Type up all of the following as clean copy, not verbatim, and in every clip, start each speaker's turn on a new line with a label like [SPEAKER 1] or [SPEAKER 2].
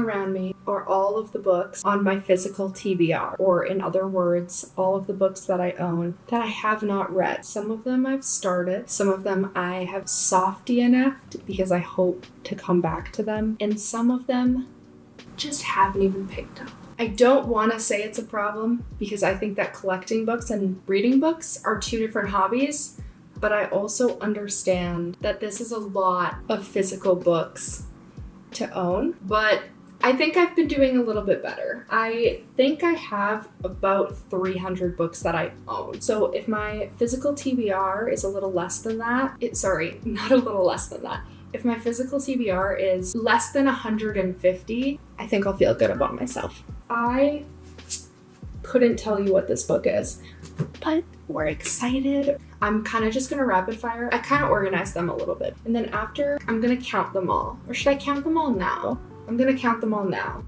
[SPEAKER 1] around me are all of the books on my physical TBR, or in other words, all of the books that I own that I have not read. Some of them I've started, some of them I have soft DNF'd because I hope to come back to them, and some of them just haven't even picked up. I don't want to say it's a problem because I think that collecting books and reading books are two different hobbies, but I also understand that this is a lot of physical books to own, but I think I've been doing a little bit better. I think I have about 300 books that I own. So if my physical TBR is a little less than that, not a little less than that. If my physical TBR is less than 150, I think I'll feel good about myself. I couldn't tell you what this book is, but we're excited. I'm kind of just going to rapid fire. I kind of organized them a little bit. And then after, I'm going to count them all. Or should I count them all now? I'm going to count them all now.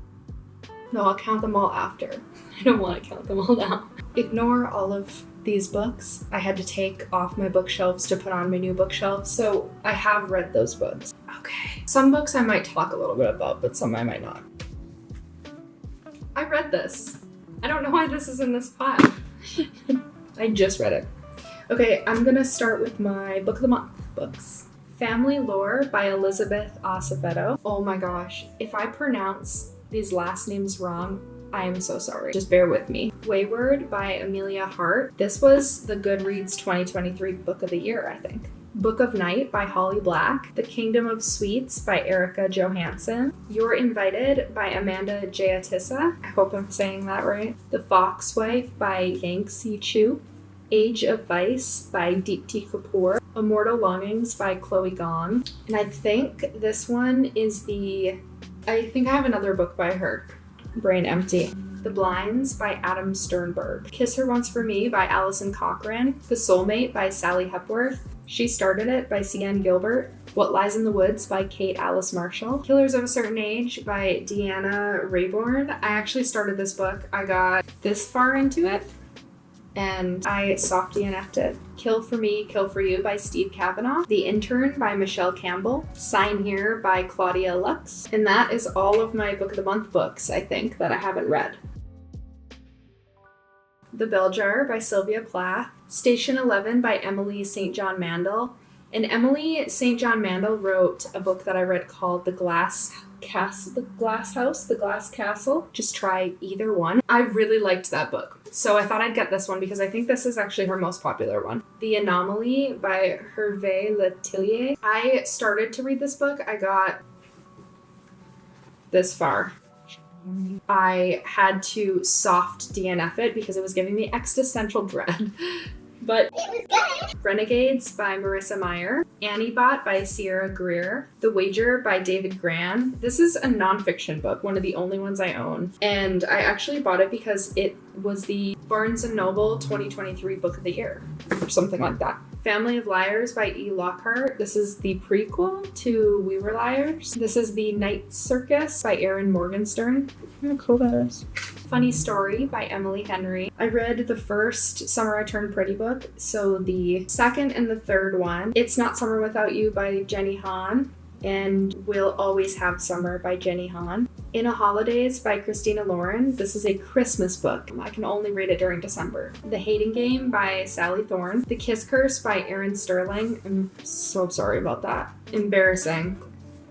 [SPEAKER 1] No, I'll count them all after. I don't want to count them all now. Ignore all of these books. I had to take off my bookshelves to put on my new bookshelves, so I have read those books. Okay. Some books I might talk a little bit about, but some I might not. I read this. I don't know why this is in this pile. I just read it. Okay, I'm gonna start with my Book of the Month books. Family Lore by Elizabeth Acevedo. Oh my gosh, if I pronounce these last names wrong, I am so sorry. Just bear with me. Wayward by Amelia Hart. This was the Goodreads 2023 Book of the Year, I think. Book of Night by Holly Black. The Kingdom of Sweets by Erica Johansson. You're Invited by Amanda Jayatissa. I hope I'm saying that right. The Fox Wife by Yangtze Chu. Age of Vice by Deepti Kapoor. Immortal Longings by Chloe Gong. And I think this one is I think I have another book by her. Brain empty. The Blinds by Adam Sternberg. Kiss Her Once for Me by Alison Cochran. The Soulmate by Sally Hepworth. She Started It by C.N. Gilbert. What Lies in the Woods by Kate Alice Marshall. Killers of a Certain Age by Deanna Rayborn. I actually started this book. I got this far into it and I soft DNF'd it. Kill for Me, Kill for You by Steve Kavanaugh. The Intern by Michelle Campbell. Sign Here by Claudia Lux. And that is all of my Book of the Month books, I think, that I haven't read. The Bell Jar by Sylvia Plath. Station 11 by Emily St. John Mandel. And Emily St. John Mandel wrote a book that I read called The Glass Castle. Just try either one. I really liked that book. So I thought I'd get this one because I think this is actually her most popular one. The Anomaly by Hervé Letellier. I started to read this book. I got this far. I had to soft DNF it because it was giving me existential dread. But it was good. Renegades by Marissa Meyer. Annie Bot by Sierra Greer. The Wager by David Gran. This is a nonfiction book, one of the only ones I own. And I actually bought it because it was the Barnes & Noble 2023 Book of the Year, or something like that. Family of Liars by E. Lockhart. This is the prequel to We Were Liars. This is The Night Circus by Erin Morgenstern. How cool that is. Funny Story by Emily Henry. I read the first Summer I Turned Pretty book, so the second and the third one. It's Not Summer Without You by Jenny Han. And We'll Always Have Summer by Jenny Han. In a Holidays by Christina Lauren. This is a Christmas book. I can only read it during December. The Hating Game by Sally Thorne. The Kiss Curse by Erin Sterling. I'm so sorry about that. Embarrassing.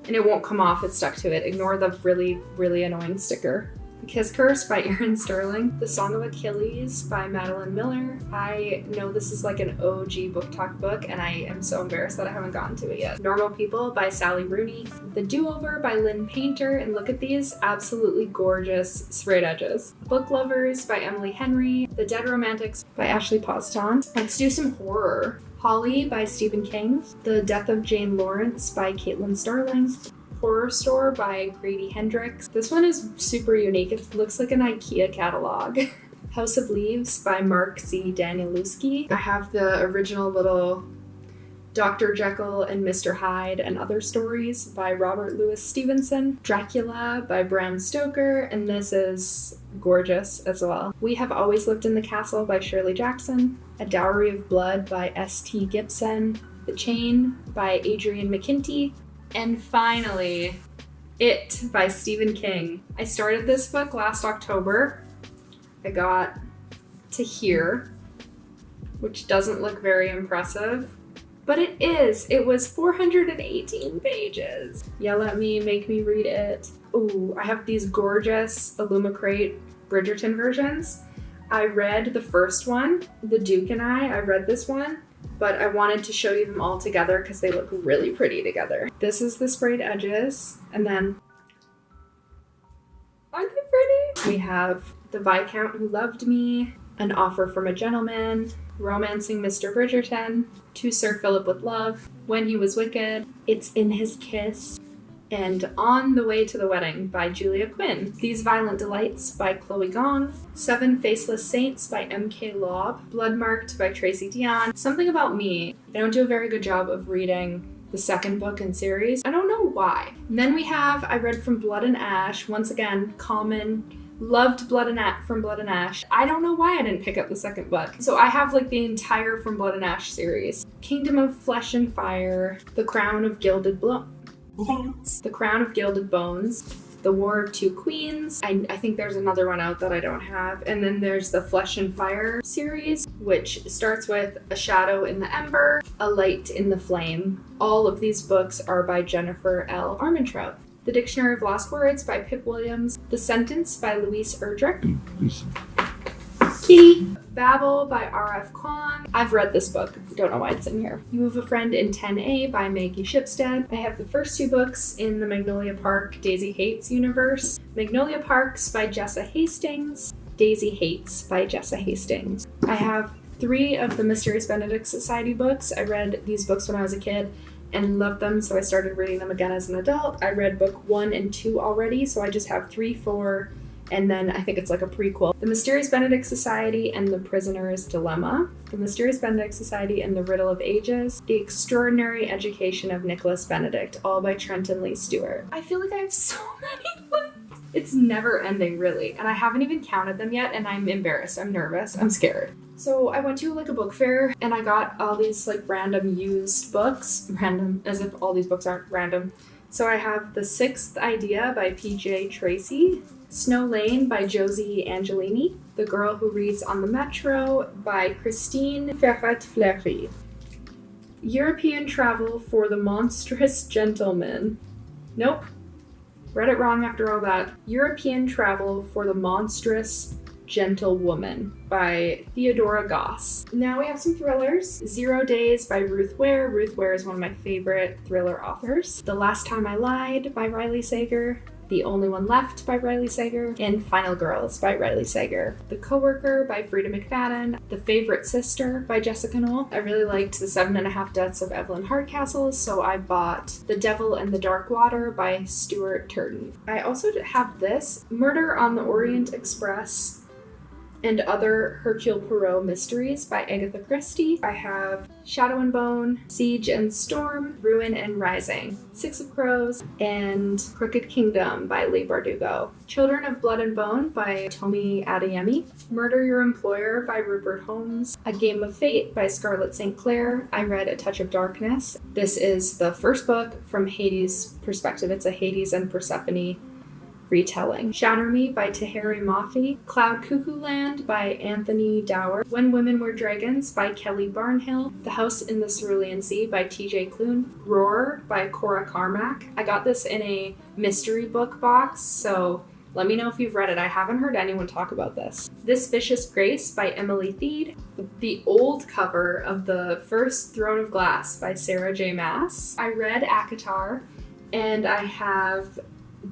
[SPEAKER 1] And it won't come off, it's stuck to it. Ignore the really, really annoying sticker. The Kiss Curse by Erin Sterling. The Song of Achilles by Madeline Miller. I know this is like an OG book talk book, and I am so embarrassed that I haven't gotten to it yet. Normal People by Sally Rooney. The Do-Over by Lynn Painter, and look at these absolutely gorgeous straight edges. Book Lovers by Emily Henry. The Dead Romantics by Ashley Poston. Let's do some horror. Holly by Stephen King. The Death of Jane Lawrence by Caitlin Starling. Horror Store by Grady Hendrix. This one is super unique. It looks like an IKEA catalog. House of Leaves by Mark C. Danielewski. I have the original little Dr. Jekyll and Mr. Hyde and Other Stories by Robert Louis Stevenson. Dracula by Bram Stoker, and this is gorgeous as well. We Have Always Lived in the Castle by Shirley Jackson. A Dowry of Blood by S.T. Gibson. The Chain by Adrian McKinty. And finally, It by Stephen King. I started this book last October. I got to here, which doesn't look very impressive, but it is. It was 418 pages. Yell at me, make me read it. Ooh, I have these gorgeous Illumicrate Bridgerton versions. I read the first one, The Duke and I read this one, but I wanted to show you them all together because they look really pretty together. This is the sprayed edges, and then, aren't they pretty? We have The Viscount Who Loved Me, An Offer from a Gentleman, Romancing Mr. Bridgerton, To Sir Philip with Love, When He Was Wicked, It's in His Kiss, and On the Way to the Wedding by Julia Quinn. These Violent Delights by Chloe Gong, Seven Faceless Saints by M.K. Lobb, Bloodmarked by Tracy Deonn. Something About Me. I don't do a very good job of reading the second book in series. I don't know why. And then we have, I read From Blood and Ash, once again, common. Loved From Blood and Ash. I don't know why I didn't pick up the second book. So I have like the entire From Blood and Ash series. Kingdom of Flesh and Fire, The Crown of Gilded Bones, The War of Two Queens. I think there's another one out that I don't have. And then there's the Flesh and Fire series, which starts with A Shadow in the Ember, A Light in the Flame. All of these books are by Jennifer L. Armentrout. The Dictionary of Lost Words by Pip Williams. The Sentence by Louise Erdrich. Kitty. Babel by R.F. Kuang. I've read this book. Don't know why it's in here. You Have a Friend in 10A by Maggie Shipstead. I have the first two books in the Magnolia Park Daisy Hates universe. Magnolia Parks by Jessa Hastings. Daisy Hates by Jessa Hastings. I have 3 of the Mysterious Benedict Society books. I read these books when I was a kid and loved them, so I started reading them again as an adult. I read book 1 and 2 already, so I just have 3, 4, and then I think it's like a prequel. The Mysterious Benedict Society and The Prisoner's Dilemma. The Mysterious Benedict Society and the Riddle of Ages. The Extraordinary Education of Nicholas Benedict, all by Trenton Lee Stewart. I feel like I have so many books. It's never ending, really, and I haven't even counted them yet, and I'm embarrassed, I'm nervous, I'm scared. So I went to like a book fair and I got all these like random used books. Random, as if all these books aren't random. So I have The Sixth Idea by P.J. Tracy, Snow Lane by Josie Angelini, The Girl Who Reads on the Metro by Christine Ferret-Fleury, European Travel for the Monstrous Gentleman. Nope. Read it wrong after all that. European Travel for the Monstrous Gentlewoman by Theodora Goss. Now we have some thrillers. 0 Days by Ruth Ware. Ruth Ware is one of my favorite thriller authors. The Last Time I Lied by Riley Sager. The Only One Left by Riley Sager. And Final Girls by Riley Sager. The Coworker by Frida McFadden. The Favorite Sister by Jessica Knoll. I really liked The 7.5 Deaths of Evelyn Hardcastle, so I bought The Devil in the Dark Water by Stuart Turton. I also have this, Murder on the Orient Express and Other Hercule Poirot Mysteries by Agatha Christie. I have Shadow and Bone, Siege and Storm, Ruin and Rising, Six of Crows, and Crooked Kingdom by Leigh Bardugo. Children of Blood and Bone by Tomi Adeyemi. Murder Your Employer by Rupert Holmes. A Game of Fate by Scarlett St. Clair. I read A Touch of Darkness. This is the first book from Hades' perspective. It's a Hades and Persephone retelling. Shatter Me by Taheri Mafi. Cloud Cuckoo Land by Anthony Dower. When Women Were Dragons by Kelly Barnhill. The House in the Cerulean Sea by T.J. Klune. Roar by Cora Carmack. I got this in a mystery book box, so let me know if you've read it. I haven't heard anyone talk about this. This Vicious Grace by Emily Theed. The old cover of the first Throne of Glass by Sarah J. Maas. I read ACOTAR, and I have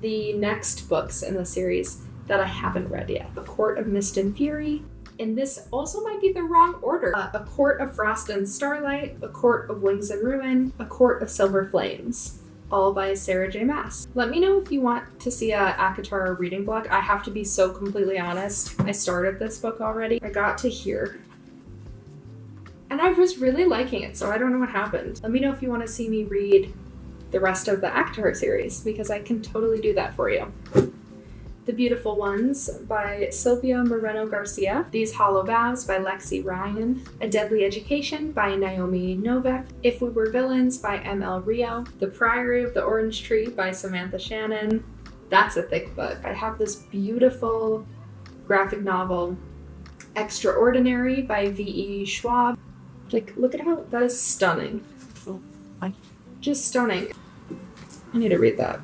[SPEAKER 1] the next books in the series that I haven't read yet. A Court of Mist and Fury, and this also might be the wrong order. A Court of Frost and Starlight, A Court of Wings and Ruin, A Court of Silver Flames, all by Sarah J. Maas. Let me know if you want to see a ACOTAR reading blog. I have to be so completely honest. I started this book already. I got to here, and I was really liking it, so I don't know what happened. Let me know if you want to see me read the rest of the ACOTAR series, because I can totally do that for you. The Beautiful Ones by Silvia Moreno Garcia, These Hollow Vows by Lexi Ryan, A Deadly Education by Naomi Novik, If We Were Villains by M.L. Rio, The Priory of the Orange Tree by Samantha Shannon. That's a thick book. I have this beautiful graphic novel, Extraordinary by V.E. Schwab. Like, look at how that is stunning. Just stunning. I need to read that.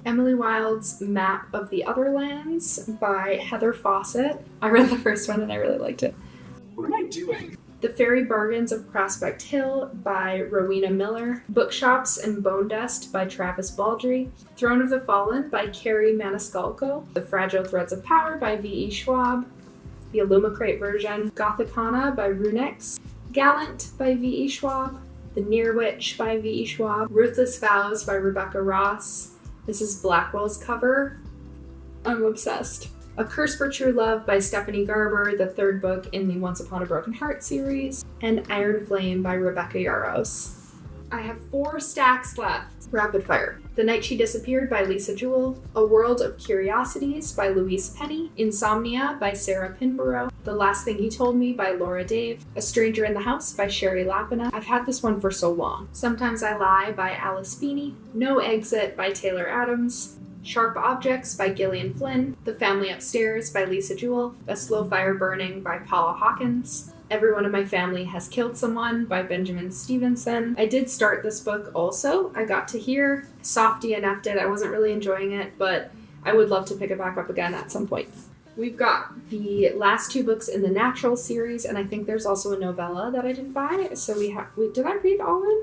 [SPEAKER 1] Emily Wilde's Map of the Other Lands by Heather Fawcett. I read the first one and I really liked it.
[SPEAKER 2] What am I doing?
[SPEAKER 1] The Fairy Bargains of Prospect Hill by Rowena Miller. Bookshops and Bone Dust by Travis Baldry. Throne of the Fallen by Carrie Maniscalco. The Fragile Threads of Power by V.E. Schwab. The Illumicrate version. Gothicana by Runix. Gallant by V.E. Schwab. The Near Witch by V.E. Schwab. Ruthless Vows by Rebecca Ross. This is Blackwell's cover. I'm obsessed. A Curse for True Love by Stephanie Garber, the third book in the Once Upon a Broken Heart series. And Iron Flame by Rebecca Yarros. I have 4 stacks left. Rapid fire. The Night She Disappeared by Lisa Jewell. A World of Curiosities by Louise Penny. Insomnia by Sarah Pinborough. The Last Thing He Told Me by Laura Dave. A Stranger in the House by Sherry Lapina. I've had this one for so long. Sometimes I Lie by Alice Feeney. No Exit by Taylor Adams. Sharp Objects by Gillian Flynn. The Family Upstairs by Lisa Jewell. A Slow Fire Burning by Paula Hawkins. Everyone in My Family Has Killed Someone by Benjamin Stevenson. I did start this book also. I got to here. Softy enoughed it. I wasn't really enjoying it, but I would love to pick it back up again at some point. We've got the last 2 books in the Natural series, and I think there's also a novella that I didn't buy. So did I read all of them?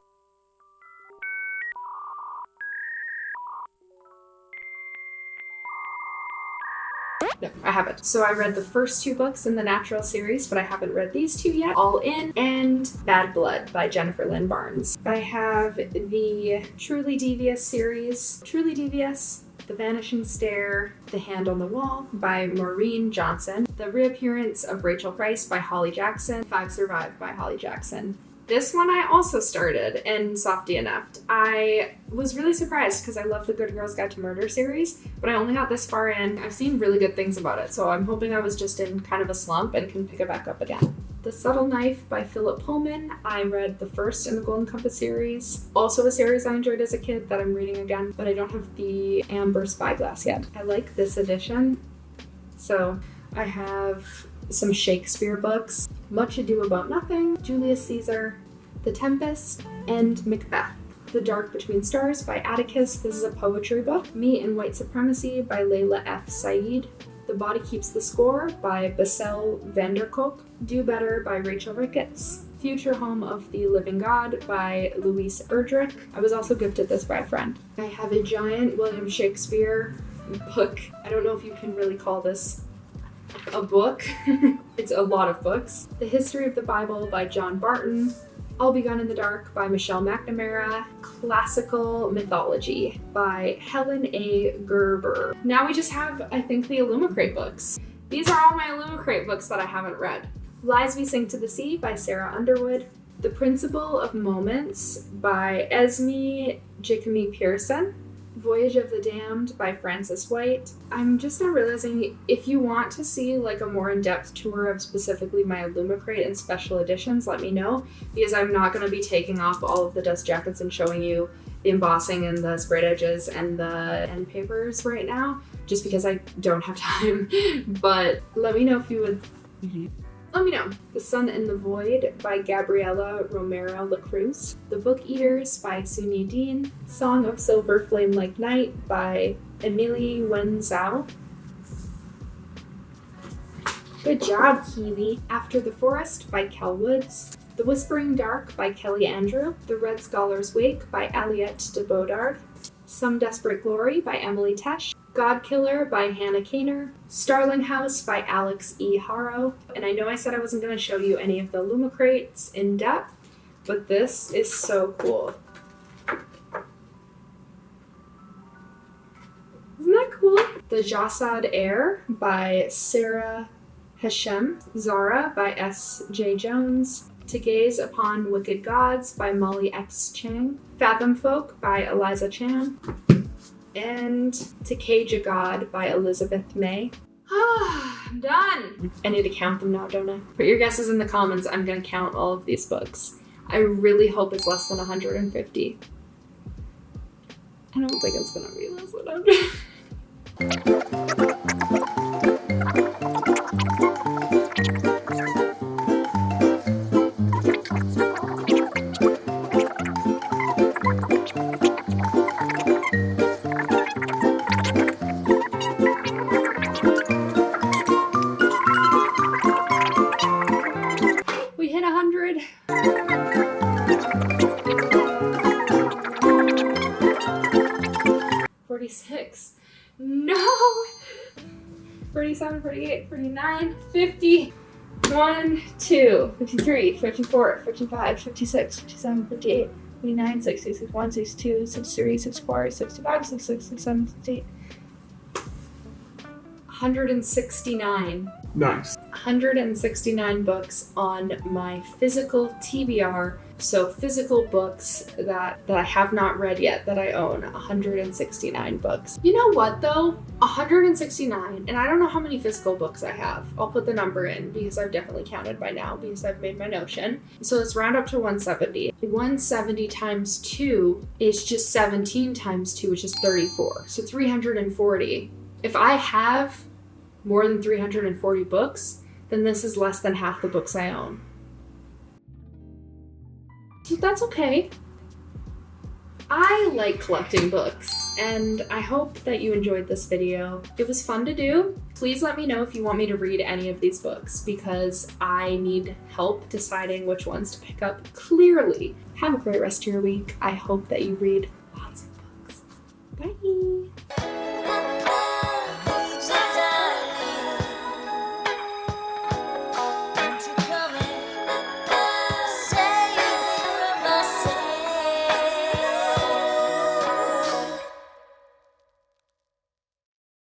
[SPEAKER 1] No, I haven't. So I read the first 2 books in the Natural series, but I haven't read these 2 yet. All In and Bad Blood by Jennifer Lynn Barnes. I have the Truly Devious series. Truly Devious, The Vanishing Stair, The Hand on the Wall by Maureen Johnson. The Reappearance of Rachel Price by Holly Jackson. 5 Survived by Holly Jackson. This one I also started in Softy Enough. I was really surprised because I love the Good Girls Guide to Murder series, but I only got this far in. I've seen really good things about it, so I'm hoping I was just in kind of a slump and can pick it back up again. The Subtle Knife by Philip Pullman. I read the first in the Golden Compass series. Also a series I enjoyed as a kid that I'm reading again, but I don't have the Amber Spyglass yet. I like this edition. So I have some Shakespeare books. Much Ado About Nothing, Julius Caesar, The Tempest, and Macbeth. The Dark Between Stars by Atticus. This is a poetry book. Me and White Supremacy by Layla F. Said. The Body Keeps the Score by Bassel Vanderkolk. Do Better by Rachel Ricketts. Future Home of the Living God by Louise Erdrich. I was also gifted this by a friend. I have a giant William Shakespeare book. I don't know if you can really call this a book. It's a lot of books. The History of the Bible by John Barton. All Begun in the Dark by Michelle McNamara. Classical Mythology by Helen A. Gerber. Now we just have, I think, the Illumicrate books. These are all my Illumicrate books that I haven't read. Lies We Sing to the Sea by Sarah Underwood. The Principle of Moments by Esme Jacome Pearson. Voyage of the Damned by Frances White. I'm just now realizing if you want to see like a more in-depth tour of specifically my Illumicrate and special editions, let me know, because I'm not going to be taking off all of the dust jackets and showing you the embossing and the sprayed edges and the end papers right now, just because I don't have time. But let me know if you would... Let me know. The Sun and the Void by Gabriela Romero Lacruz. The Book Eaters by Sunyi Dean. Song of Silver Flame Like Night by Emilie Wen Zhao. Good job, Kiwi. After the Forest by Kel Woods. The Whispering Dark by Kelly Andrew. The Red Scholar's Wake by Aliette de Bodard. Some Desperate Glory by Emily Tesh. God Killer by Hannah Kaner. Starling House by Alex E. Haro. And I know I said I wasn't going to show you any of the Illumicrates in depth, but this is so cool. Isn't that cool? The Jasad Air by Sarah Hashem. Zara by S. J. Jones. To Gaze Upon Wicked Gods by Molly X. Chang. Fathom Folk by Eliza Chan. and To Cage a God by Elizabeth May. I'm done. I need to count them now, don't I? Put your guesses in the comments. I'm going to count all of these books. I really hope it's less than 150. I don't think it's going to be less than 100. We hit 100. 46. No! 47, 48, 49, 50. 1, 2, 53, 54, 55, 56, 57, 58, 59, 60, 61, 62, 63, 64, 65, 66, 67, 68. 169.
[SPEAKER 2] Nice.
[SPEAKER 1] 169 books on my physical TBR. So physical books that I have not read yet that I own. 169 books. You know what though? 169, and I don't know how many physical books I have. I'll put the number in because I've definitely counted by now because I've made my Notion. So let's round up to 170. 170 times 2 is just 17 times 2, which is 34. So 340. If I have more than 340 books, then this is less than half the books I own. So that's okay. I like collecting books, and I hope that you enjoyed this video. It was fun to do. Please let me know if you want me to read any of these books because I need help deciding which ones to pick up. Clearly. Have a great rest of your week. I hope that you read lots of books. Bye.